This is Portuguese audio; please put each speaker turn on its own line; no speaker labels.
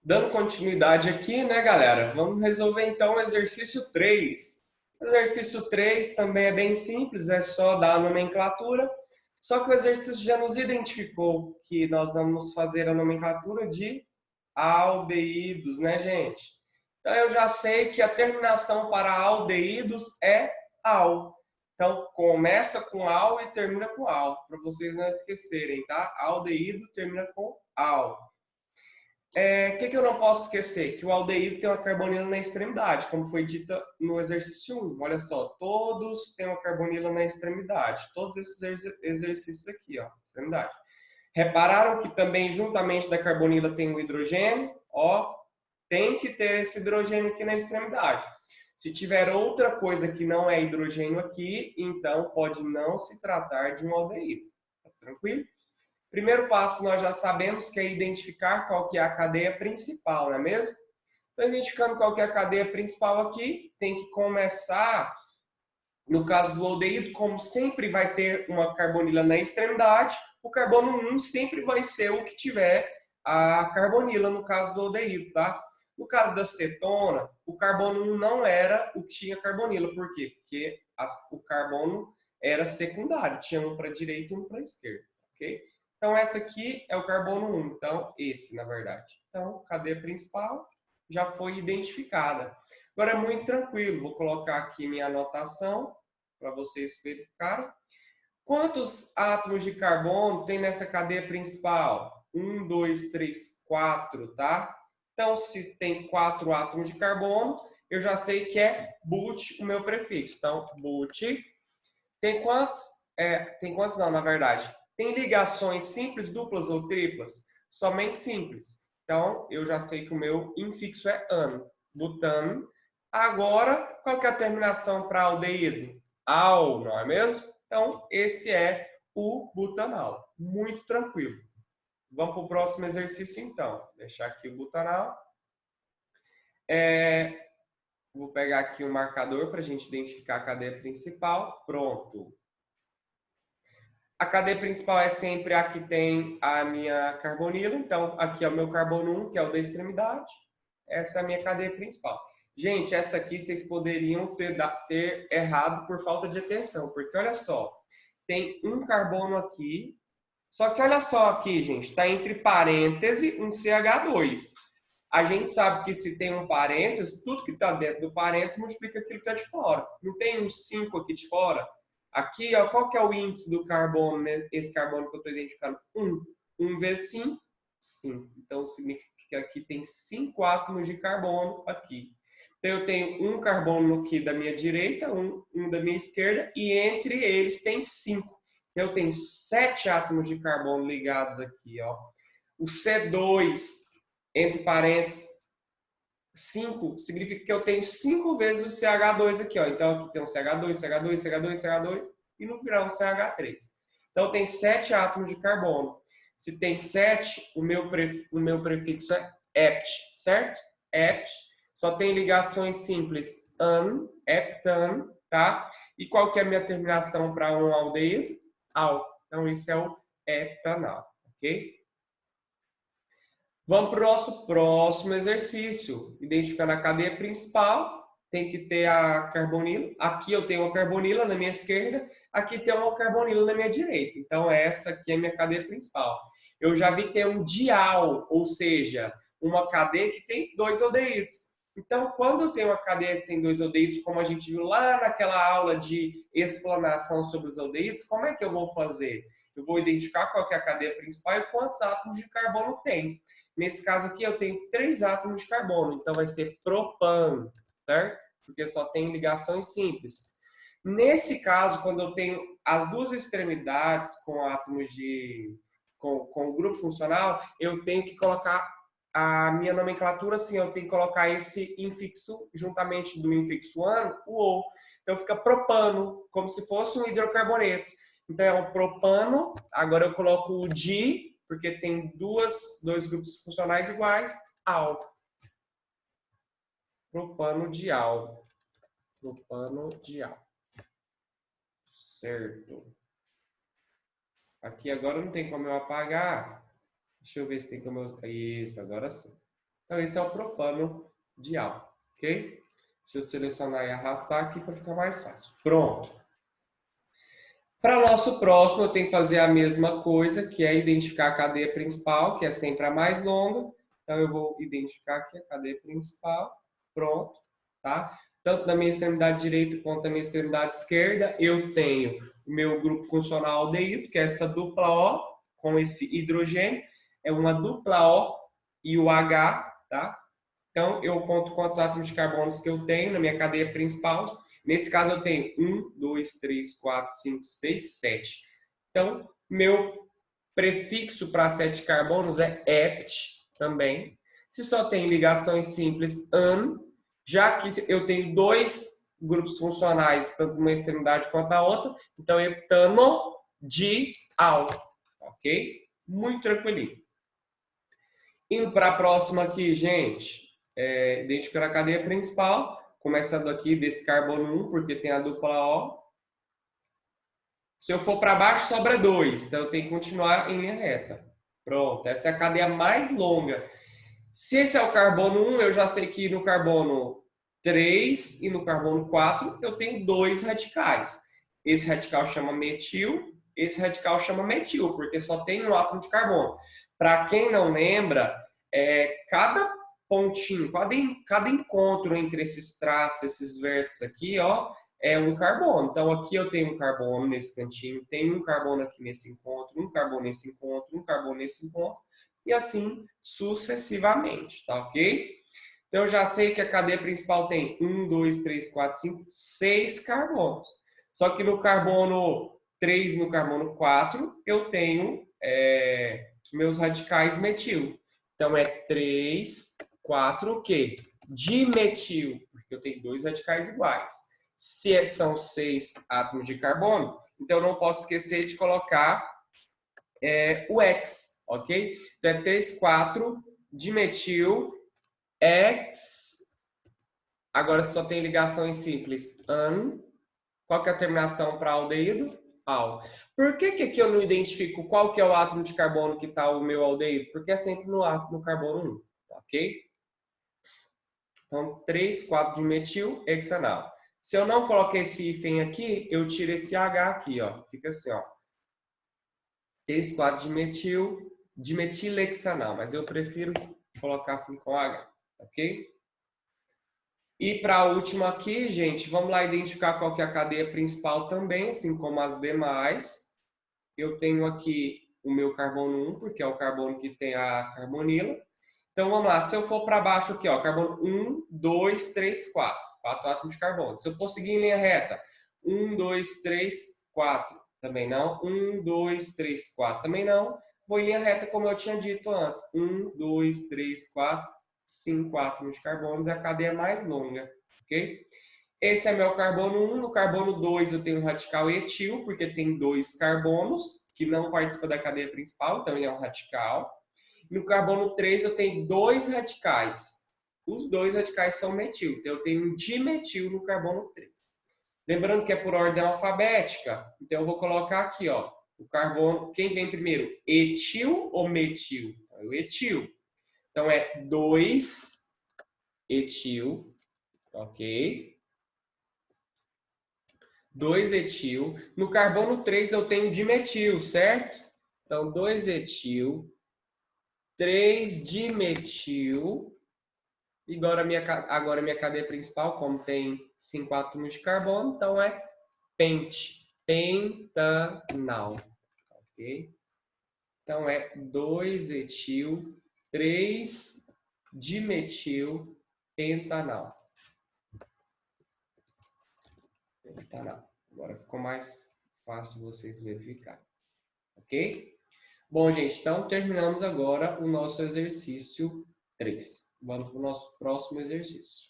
Dando continuidade aqui, né, galera? Vamos resolver então o exercício 3. O exercício 3 também é bem simples, é só dar a nomenclatura. Só que o exercício já nos identificou que nós vamos fazer a nomenclatura de aldeídos, né, gente? Então eu já sei que a terminação para aldeídos é al. Então começa com al e termina com al, para vocês não esquecerem, tá? Aldeído termina com al. O que eu não posso esquecer? Que o aldeído tem uma carbonila na extremidade, como foi dita no exercício 1. Olha só, todos têm uma carbonila na extremidade. Todos esses exercícios aqui, ó, extremidade. Repararam que também, juntamente da carbonila, tem o hidrogênio? Ó, tem que ter esse hidrogênio aqui na extremidade. Se tiver outra coisa que não é hidrogênio aqui, então pode não se tratar de um aldeído. Tá tranquilo? Primeiro passo, nós já sabemos que é identificar qual que é a cadeia principal, não é mesmo? Então, identificando qual que é a cadeia principal aqui, tem que começar, no caso do aldeído, como sempre vai ter uma carbonila na extremidade, o carbono 1 sempre vai ser o que tiver a carbonila, no caso do aldeído, tá? No caso da cetona, o carbono 1 não era o que tinha carbonila. Por quê? Porque o carbono era secundário, tinha um para a direita e um para a esquerda, ok? Então, essa aqui é o carbono 1. Então, esse, na verdade. Então, cadeia principal já foi identificada. Agora, é muito tranquilo. Vou colocar aqui minha anotação para vocês verificarem. Quantos átomos de carbono tem nessa cadeia principal? 1, 2, 3, 4, tá? Então, se tem 4 átomos de carbono, eu já sei que é but o meu prefixo. Então, but. Tem quantos? Tem quantos não, na verdade. Tem ligações simples, duplas ou triplas? Somente simples. Então, eu já sei que o meu infixo é an. Butano. Agora, qual que é a terminação para aldeído? Al, não é mesmo? Então, esse é o butanal. Muito tranquilo. Vamos para o próximo exercício, então. Vou deixar aqui o butanal. Vou pegar aqui o marcador para a gente identificar a cadeia principal. Pronto. A cadeia principal é sempre a que tem a minha carbonila. Então, aqui é o meu carbono 1, que é o da extremidade. Essa é a minha cadeia principal. Gente, essa aqui vocês poderiam ter errado por falta de atenção. Porque, olha só, tem um carbono aqui. Só que, olha só aqui, gente, está entre parêntese um CH2. A gente sabe que se tem um parêntese, tudo que está dentro do parêntese multiplica aquilo que está de fora. Não tem um 5 aqui de fora? Aqui, ó, qual que é o índice do carbono, né? Esse carbono que eu estou identificando? 1. 1 vezes 5, 5. Então, significa que aqui tem 5 átomos de carbono aqui. Então, eu tenho um carbono aqui da minha direita, um da minha esquerda, e entre eles tem 5. Então, eu tenho 7 átomos de carbono ligados aqui, ó. O C2, entre parênteses, 5 significa que eu tenho 5 vezes o CH2 aqui, ó. Então aqui tem um CH2, CH2, CH2, CH2 e no final um CH3. Então tem 7 átomos de carbono. Se tem 7, o meu prefixo é ept, certo? Ept. Só tem ligações simples an, heptan, tá? E qual que é a minha terminação para um aldeído? Al. Então esse é o etanal, ok? Vamos para o nosso próximo exercício. Identificando a cadeia principal, tem que ter a carbonila. Aqui eu tenho uma carbonila na minha esquerda, aqui tem uma carbonila na minha direita. Então, essa aqui é a minha cadeia principal. Eu já vi ter um dial, ou seja, uma cadeia que tem 2 aldeídos. Então, quando eu tenho uma cadeia que tem 2 aldeídos, como a gente viu lá naquela aula de explanação sobre os aldeídos, como é que eu vou fazer? Eu vou identificar qual é a cadeia principal e quantos átomos de carbono tem. Nesse caso aqui, eu tenho 3 átomos de carbono, então vai ser propan, certo? Porque só tem ligações simples. Nesse caso, quando eu tenho as duas extremidades com átomos de... com o grupo funcional, eu tenho que colocar a minha nomenclatura assim, eu tenho que colocar esse infixo, juntamente do infixo an, o O. Então fica propano, como se fosse um hidrocarboneto. Então é um propano, agora eu coloco o di, porque tem dois grupos funcionais iguais, al. Propano-dial. Propano-dial. Certo. Aqui agora não tem como eu apagar. Deixa eu ver se tem como eu... Isso, agora sim. Então, esse é o propano dial, ok? Deixa eu selecionar e arrastar aqui para ficar mais fácil. Pronto. Para o nosso próximo, eu tenho que fazer a mesma coisa, que é identificar a cadeia principal, que é sempre a mais longa. Então, eu vou identificar aqui a cadeia principal. Pronto, tá? Tanto na minha extremidade direita quanto na minha extremidade esquerda, eu tenho o meu grupo funcional aldeído, que é essa dupla O, com esse hidrogênio. É uma dupla O e o H, tá? Então, eu conto quantos átomos de carbono que eu tenho na minha cadeia principal. Nesse caso, eu tenho 1, 2, 3, 4, 5, 6, 7. Então, meu prefixo para 7 carbonos é ept também. Se só tem ligações simples, an, já que eu tenho dois grupos funcionais, tanto numa extremidade quanto na outra, então etano, di, al. Ok? Muito tranquilinho. Indo para a próxima aqui, gente. Identificar a cadeia principal, começando aqui desse carbono 1, porque tem a dupla O. Se eu for para baixo, sobra 2, então eu tenho que continuar em linha reta. Pronto, essa é a cadeia mais longa. Se esse é o carbono 1, eu já sei que no carbono 3 e no carbono 4 eu tenho dois radicais. Esse radical chama metil, esse radical chama metil, porque só tem um átomo de carbono. Para quem não lembra, cada pontinho, cada encontro entre esses traços, esses vértices aqui, ó, é um carbono. Então aqui eu tenho um carbono nesse cantinho, tenho um carbono aqui nesse encontro, um carbono nesse encontro, um carbono nesse encontro, e assim sucessivamente, tá ok? Então eu já sei que a cadeia principal tem 1, 2, 3, 4, 5, 6 carbonos. Só que no carbono 3 e no carbono 4 eu tenho meus radicais metil. Então é 3, 4, o quê? Dimetil, porque eu tenho dois radicais iguais. Se são 6 átomos de carbono, então eu não posso esquecer de colocar o X, ok? Então é 3, 4, dimetil, X. Agora só tem ligações simples. An. Qual que é a terminação para aldeído? Al. Por que aqui eu não identifico qual que é o átomo de carbono que está o meu aldeído? Porque é sempre no carbono 1, ok? Então, 3, 4 de metil, hexanal. Se eu não coloquei esse hífen aqui, eu tiro esse H aqui, ó. Fica assim, ó. 3, 4 de metil, dimetilhexanal. Mas eu prefiro colocar assim com H, ok? E para a última aqui, gente, vamos lá identificar qual que é a cadeia principal também, assim como as demais. Eu tenho aqui o meu carbono 1, porque é o carbono que tem a carbonila. Então vamos lá, se eu for para baixo aqui, ó, carbono 1, 2, 3, 4. 4 átomos de carbono. Se eu for seguir em linha reta, 1, 2, 3, 4. Também não. 1, 2, 3, 4. Também não. Vou em linha reta como eu tinha dito antes. 1, 2, 3, 4. 5 átomos de carbono é a cadeia mais longa, ok? Esse é meu carbono 1. No carbono 2 eu tenho um radical etil, porque tem dois carbonos que não participam da cadeia principal, então ele é um radical. No carbono 3 eu tenho dois radicais. Os dois radicais são metil, então eu tenho um dimetil no carbono 3. Lembrando que é por ordem alfabética, então eu vou colocar aqui, ó, o carbono, quem vem primeiro, etil ou metil? O etil. Então é 2 etil, ok? 2 etil. No carbono 3 eu tenho dimetil, certo? Então 2 etil, 3 dimetil. E agora minha cadeia principal, como tem 5 átomos de carbono, então é pentanal, ok? Então é 2 etil, 3 dimetil, pentanal. Agora ficou mais fácil de vocês verificar, ok? Bom, gente, então terminamos agora o nosso exercício 3. Vamos para o nosso próximo exercício.